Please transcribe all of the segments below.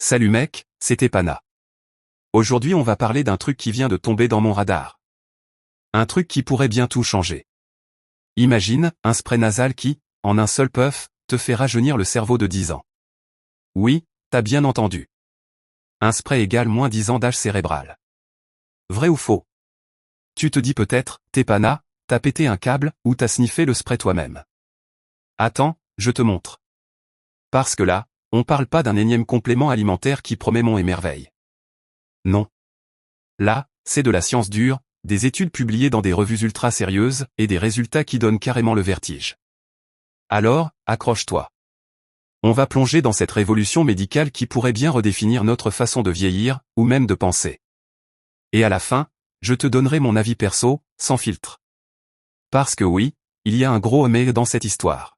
Salut mec, c'est Tepana. Aujourd'hui on va parler d'un truc qui vient de tomber dans mon radar. Un truc qui pourrait bien tout changer. Imagine, un spray nasal qui, en un seul puff, te fait rajeunir le cerveau de 10 ans. Oui, t'as bien entendu. Un spray égale moins 10 ans d'âge cérébral. Vrai ou faux? Tu te dis peut-être, Tepana, t'as pété un câble ou t'as sniffé le spray toi-même. Attends, je te montre. Parce que là, on parle pas d'un énième complément alimentaire qui promet monts et merveilles. Non. Là, c'est de la science dure, des études publiées dans des revues ultra sérieuses et des résultats qui donnent carrément le vertige. Alors, accroche-toi. On va plonger dans cette révolution médicale qui pourrait bien redéfinir notre façon de vieillir, ou même de penser. Et à la fin, je te donnerai mon avis perso, sans filtre. Parce que oui, il y a un gros mais dans cette histoire.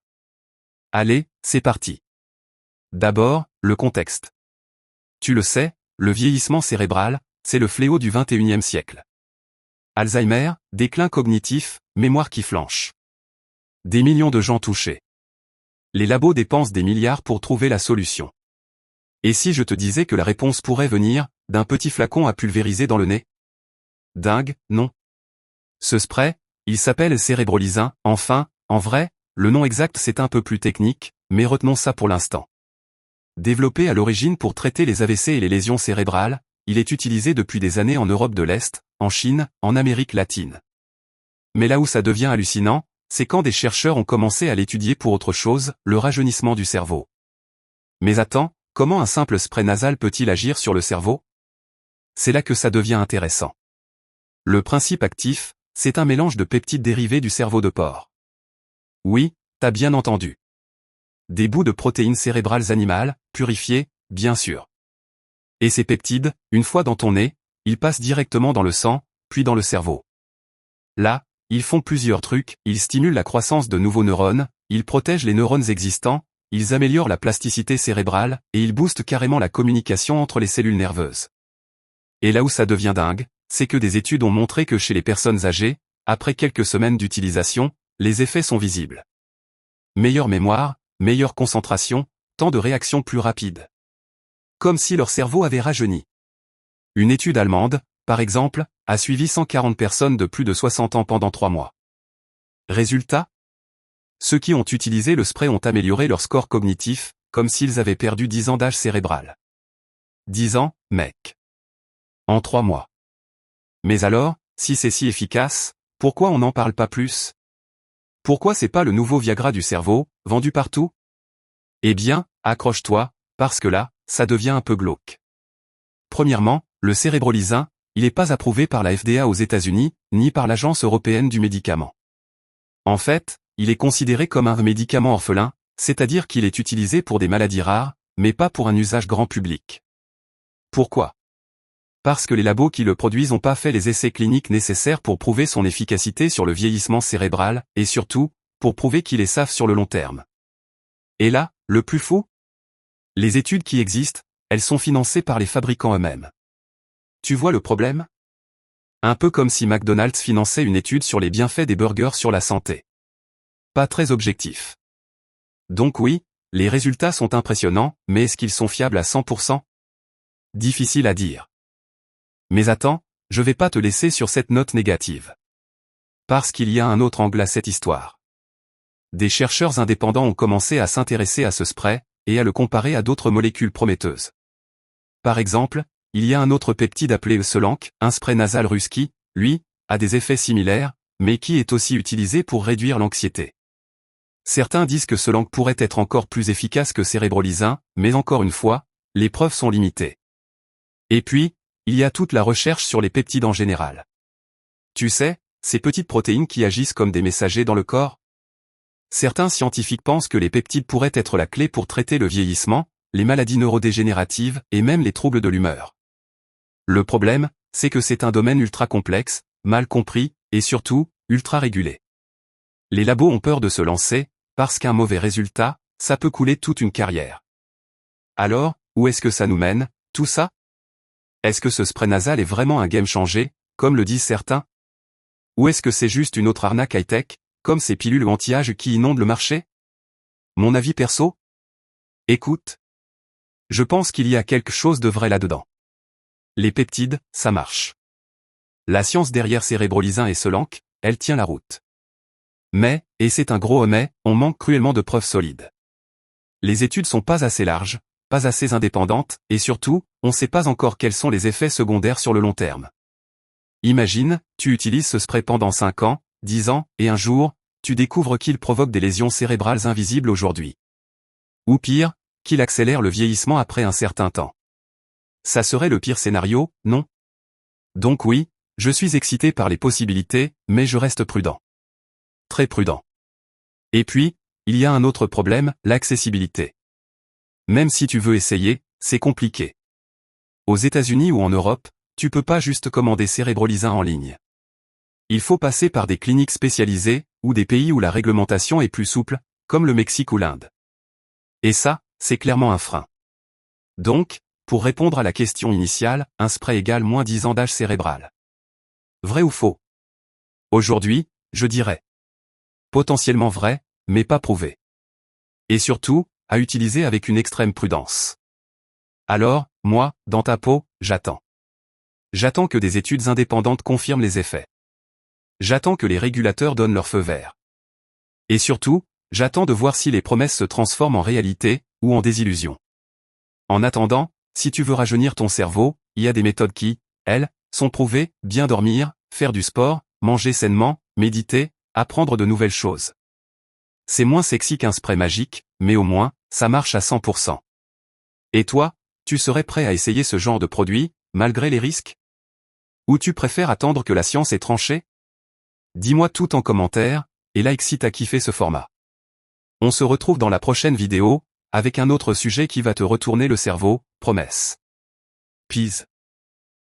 Allez, c'est parti. D'abord, le contexte. Tu le sais, le vieillissement cérébral, c'est le fléau du XXIe siècle. Alzheimer, déclin cognitif, mémoire qui flanche. Des millions de gens touchés. Les labos dépensent des milliards pour trouver la solution. Et si je te disais que la réponse pourrait venir d'un petit flacon à pulvériser dans le nez? Dingue, non? Ce spray, il s'appelle Cérébrolisin, enfin, en vrai, le nom exact c'est un peu plus technique, mais retenons ça pour l'instant. Développé à l'origine pour traiter les AVC et les lésions cérébrales, il est utilisé depuis des années en Europe de l'Est, en Chine, en Amérique latine. Mais là où ça devient hallucinant, c'est quand des chercheurs ont commencé à l'étudier pour autre chose, le rajeunissement du cerveau. Mais attends, comment un simple spray nasal peut-il agir sur le cerveau? C'est là que ça devient intéressant. Le principe actif, c'est un mélange de peptides dérivés du cerveau de porc. Oui, t'as bien entendu. Des bouts de protéines cérébrales animales, purifiées, bien sûr. Et ces peptides, une fois dans ton nez, ils passent directement dans le sang, puis dans le cerveau. Là, ils font plusieurs trucs, ils stimulent la croissance de nouveaux neurones, ils protègent les neurones existants, ils améliorent la plasticité cérébrale, et ils boostent carrément la communication entre les cellules nerveuses. Et là où ça devient dingue, c'est que des études ont montré que chez les personnes âgées, après quelques semaines d'utilisation, les effets sont visibles. Meilleure mémoire, meilleure concentration, temps de réaction plus rapide. Comme si leur cerveau avait rajeuni. Une étude allemande, par exemple, a suivi 140 personnes de plus de 60 ans pendant 3 mois. Résultat? Ceux qui ont utilisé le spray ont amélioré leur score cognitif, comme s'ils avaient perdu 10 ans d'âge cérébral. 10 ans, mec. En 3 mois. Mais alors, si c'est si efficace, pourquoi on n'en parle pas plus? Pourquoi c'est pas le nouveau Viagra du cerveau, vendu partout? Eh bien, accroche-toi, parce que là, ça devient un peu glauque. Premièrement, le Cérébrolisin, il n'est pas approuvé par la FDA aux États-Unis, ni par l'Agence européenne du médicament. En fait, il est considéré comme un médicament orphelin, c'est-à-dire qu'il est utilisé pour des maladies rares, mais pas pour un usage grand public. Pourquoi? Parce que les labos qui le produisent n'ont pas fait les essais cliniques nécessaires pour prouver son efficacité sur le vieillissement cérébral, et surtout, pour prouver qu'il est safe sur le long terme. Et là, le plus fou? Les études qui existent, elles sont financées par les fabricants eux-mêmes. Tu vois le problème? Un peu comme si McDonald's finançait une étude sur les bienfaits des burgers sur la santé. Pas très objectif. Donc oui, les résultats sont impressionnants, mais est-ce qu'ils sont fiables à 100%? Difficile à dire. Mais attends, je vais pas te laisser sur cette note négative. Parce qu'il y a un autre angle à cette histoire. Des chercheurs indépendants ont commencé à s'intéresser à ce spray, et à le comparer à d'autres molécules prometteuses. Par exemple, il y a un autre peptide appelé Eucelanc, un spray nasal russe qui, lui, a des effets similaires, mais qui est aussi utilisé pour réduire l'anxiété. Certains disent que Eucelanc pourrait être encore plus efficace que Cérébrolisin, mais encore une fois, les preuves sont limitées. Et puis, il y a toute la recherche sur les peptides en général. Tu sais, ces petites protéines qui agissent comme des messagers dans le corps? Certains scientifiques pensent que les peptides pourraient être la clé pour traiter le vieillissement, les maladies neurodégénératives et même les troubles de l'humeur. Le problème, c'est que c'est un domaine ultra complexe, mal compris, et surtout, ultra régulé. Les labos ont peur de se lancer, parce qu'un mauvais résultat, ça peut couler toute une carrière. Alors, où est-ce que ça nous mène, tout ça? Est-ce que ce spray nasal est vraiment un game changer, comme le disent certains? Ou est-ce que c'est juste une autre arnaque high-tech, comme ces pilules anti-âge qui inondent le marché? Mon avis perso? Écoute. Je pense qu'il y a quelque chose de vrai là-dedans. Les peptides, ça marche. La science derrière Cérébrolisin et Solanke, elle tient la route. Mais, et c'est un gros mais, on manque cruellement de preuves solides. Les études sont pas assez larges, pas assez indépendantes, et surtout, on sait pas encore quels sont les effets secondaires sur le long terme. Imagine, tu utilises ce spray pendant 5 ans, 10 ans, et un jour, tu découvres qu'il provoque des lésions cérébrales invisibles aujourd'hui. Ou pire, qu'il accélère le vieillissement après un certain temps. Ça serait le pire scénario, non? Donc oui, je suis excité par les possibilités, mais je reste prudent. Très prudent. Et puis, il y a un autre problème, l'accessibilité. Même si tu veux essayer, c'est compliqué. Aux États-Unis ou en Europe, tu peux pas juste commander Cérébrolisin en ligne. Il faut passer par des cliniques spécialisées, ou des pays où la réglementation est plus souple, comme le Mexique ou l'Inde. Et ça, c'est clairement un frein. Donc, pour répondre à la question initiale, un spray égale moins 10 ans d'âge cérébral. Vrai ou faux? Aujourd'hui, je dirais. Potentiellement vrai, mais pas prouvé. Et surtout, à utiliser avec une extrême prudence. Alors, moi, dans ta peau, j'attends. J'attends que des études indépendantes confirment les effets. J'attends que les régulateurs donnent leur feu vert. Et surtout, j'attends de voir si les promesses se transforment en réalité, ou en désillusion. En attendant, si tu veux rajeunir ton cerveau, il y a des méthodes qui, elles, sont prouvées, bien dormir, faire du sport, manger sainement, méditer, apprendre de nouvelles choses. C'est moins sexy qu'un spray magique, mais au moins, ça marche à 100%. Et toi, tu serais prêt à essayer ce genre de produit, malgré les risques? Ou tu préfères attendre que la science ait tranché? Dis-moi tout en commentaire, et like si t'as kiffé ce format. On se retrouve dans la prochaine vidéo, avec un autre sujet qui va te retourner le cerveau, promesse. Peace.